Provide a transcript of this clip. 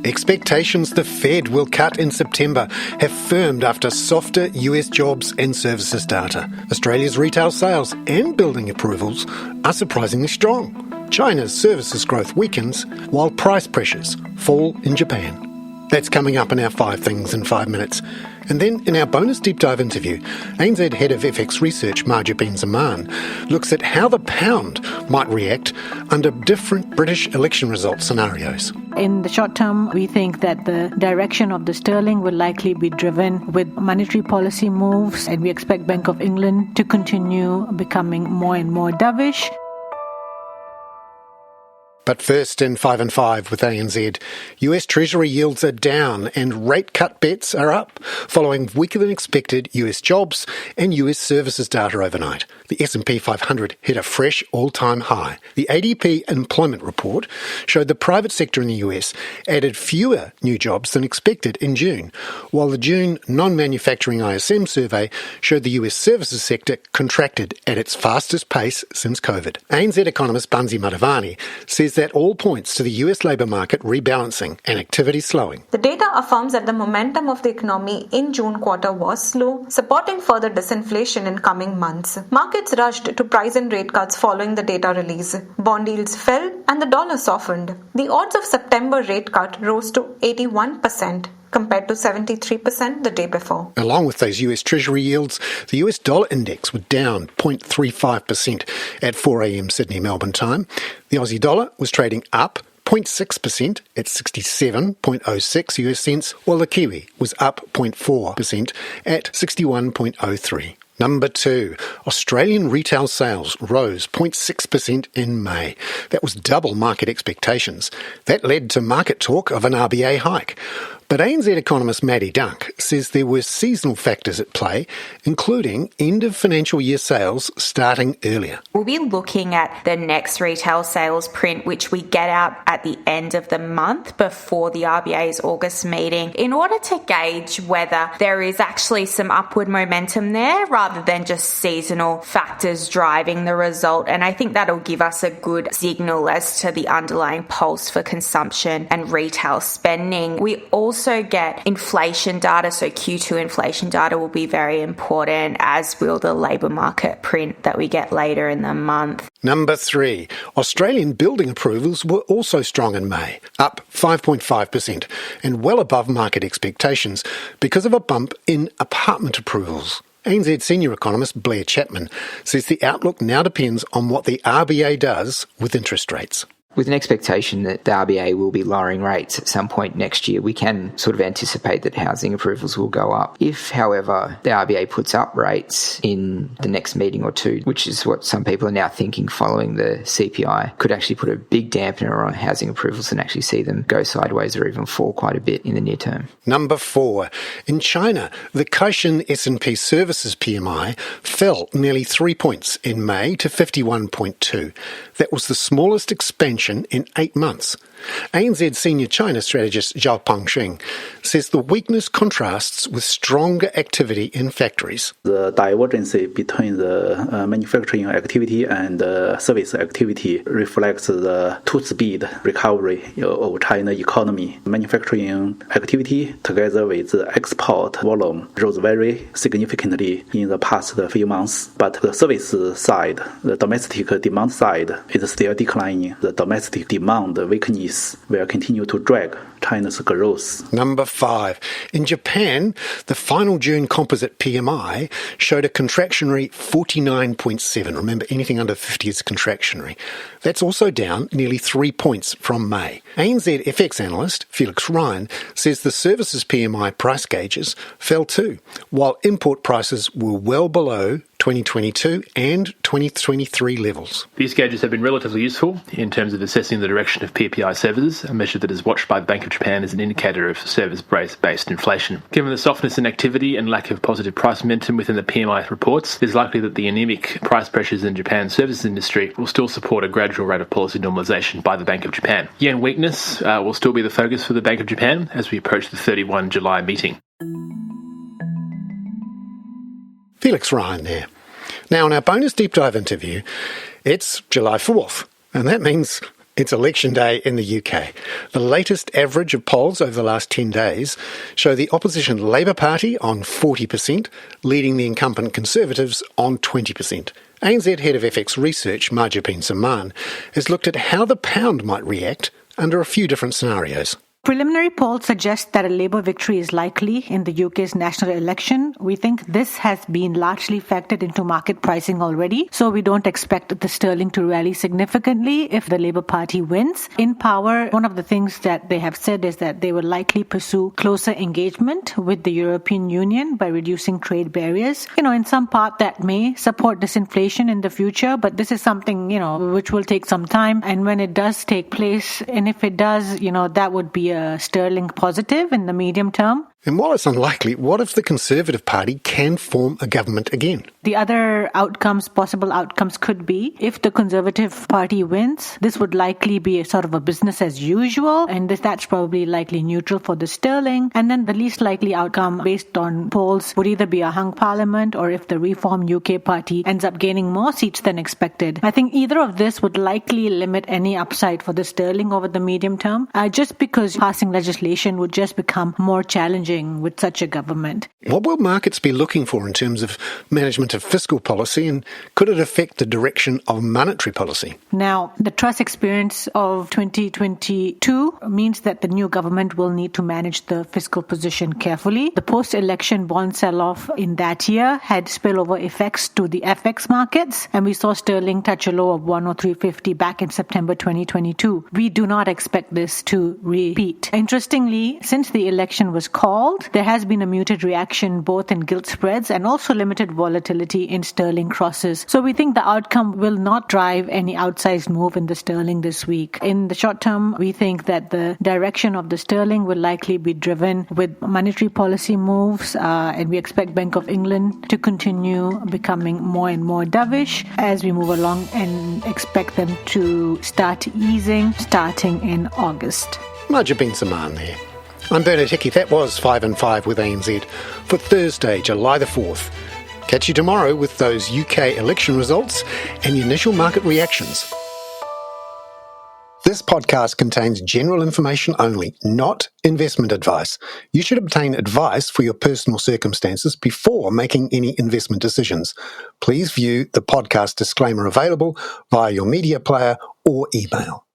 Expectations the Fed will cut in September have firmed after softer US jobs and services data. Australia's retail sales and building approvals are surprisingly strong. China's services growth weakens while price pressures fall in Japan. That's coming up in our 5 Things in 5 Minutes. And then in our bonus deep dive interview, ANZ Head of FX Research Mahjabeen Zaman looks at how the pound might react under different British election result scenarios. In the short term, we think that the direction of the sterling will likely be driven with monetary policy moves, and we expect Bank of England to continue becoming more and more dovish. But first in 5 and 5 with ANZ, US Treasury yields are down and rate cut bets are up following weaker than expected US jobs and US services data overnight. The S&P 500 hit a fresh all-time high. The ADP employment report showed the private sector in the US added fewer new jobs than expected in June, while the June non-manufacturing ISM survey showed the US services sector contracted at its fastest pace since COVID. ANZ economist Bansi Madhavani says that all points to the US labour market rebalancing and activity slowing. The data affirms that the momentum of the economy in June quarter was slow, supporting further disinflation in coming months. Markets rushed to price in rate cuts following the data release. Bond yields fell and the dollar softened. The odds of September rate cut rose to 81%. Compared to 73% the day before. Along with those US Treasury yields, the US dollar index was down 0.35% at 4 a.m. Sydney-Melbourne time. The Aussie dollar was trading up 0.6% at 67.06 US cents, while the Kiwi was up 0.4% at 61.03. Number 2, Australian retail sales rose 0.6% in May. That was double market expectations. That led to market talk of an RBA hike. But ANZ economist Maddie Dunk says there were seasonal factors at play, including end of financial year sales starting earlier. We'll be looking at the next retail sales print, which we get out at the end of the month before the RBA's August meeting, in order to gauge whether there is actually some upward momentum there rather than just seasonal factors driving the result. And I think that'll give us a good signal as to the underlying pulse for consumption and retail spending. We also get inflation data, so Q2 inflation data will be very important, as will the labour market print that we get later in the month. Number 3, Australian building approvals were also strong in May, up 5.5% and well above market expectations because of a bump in apartment approvals. ANZ senior economist Blair Chapman says the outlook now depends on what the RBA does with interest rates. With an expectation that the RBA will be lowering rates at some point next year, we can sort of anticipate that housing approvals will go up. If, however, the RBA puts up rates in the next meeting or two, which is what some people are now thinking following the CPI, could actually put a big dampener on housing approvals and actually see them go sideways or even fall quite a bit in the near term. Number 4, in China, the Caixin S&P Services PMI fell nearly 3 points in May to 51.2. That was the smallest expansion in 8 months. ANZ senior China strategist Zhao Pengxing says the weakness contrasts with stronger activity in factories. The divergence between the manufacturing activity and service activity reflects the two-speed recovery of China economy. Manufacturing activity, together with export volume, rose very significantly in the past few months. But the service side, the domestic demand side, is still declining. The domestic demand weakness will continue to drag China's growth. Number 5. In Japan, the final June composite PMI showed a contractionary 49.7. Remember, anything under 50 is contractionary. That's also down nearly 3 points from May. ANZ FX analyst Felix Ryan says the services PMI price gauges fell too, while import prices were well below 2022 and 2023 levels. These gauges have been relatively useful in terms of assessing the direction of PPI services, a measure that is watched by the Bank of Japan as an indicator of service-based inflation. Given the softness in activity and lack of positive price momentum within the PMI reports, it is likely that the anemic price pressures in Japan's services industry will still support a gradual rate of policy normalisation by the Bank of Japan. Yen weakness will still be the focus for the Bank of Japan as we approach the 31 July meeting. Felix Ryan there. Now, in our bonus deep dive interview, it's July 4th, and that means It's election day in the UK. The latest average of polls over the last 10 days show the opposition Labour Party on 40%, leading the incumbent Conservatives on 20%. ANZ Head of FX Research, Mahjabeen Zaman, has looked at how the pound might react under a few different scenarios. Preliminary polls suggest that a Labour victory is likely in the UK's national election. We think this has been largely factored into market pricing already, so we don't expect the sterling to rally significantly if the Labour Party wins. In power, one of the things that they have said is that they will likely pursue closer engagement with the European Union by reducing trade barriers. In some part that may support disinflation in the future, but this is something, which will take some time. And when it does take place, and if it does, that would be a sterling positive in the medium term. And while it's unlikely, what if the Conservative Party can form a government again? The other possible outcomes could be, if the Conservative Party wins, this would likely be a sort of a business as usual, and that's probably likely neutral for the sterling. And then the least likely outcome, based on polls, would either be a hung parliament, or if the Reform UK Party ends up gaining more seats than expected. I think either of this would likely limit any upside for the sterling over the medium term, just because passing legislation would just become more challenging with such a government. What will markets be looking for in terms of management of fiscal policy, and could it affect the direction of monetary policy? Now, the Trust experience of 2022 means that the new government will need to manage the fiscal position carefully. The post-election bond sell-off in that year had spillover effects to the FX markets, and we saw sterling touch a low of 103.50 back in September 2022. We do not expect this to repeat. Interestingly, since the election was called, there has been a muted reaction both in gilt spreads and also limited volatility in sterling crosses. So we think the outcome will not drive any outsized move in the sterling this week. In the short term, we think that the direction of the sterling will likely be driven with monetary policy moves, and we expect Bank of England to continue becoming more and more dovish as we move along, and expect them to start easing starting in August. Mahjabeen Zaman there. I'm Bernard Hickey. That was 5 and 5 with ANZ for Thursday, July the 4th. Catch you tomorrow with those UK election results and the initial market reactions. This podcast contains general information only, not investment advice. You should obtain advice for your personal circumstances before making any investment decisions. Please view the podcast disclaimer available via your media player or email.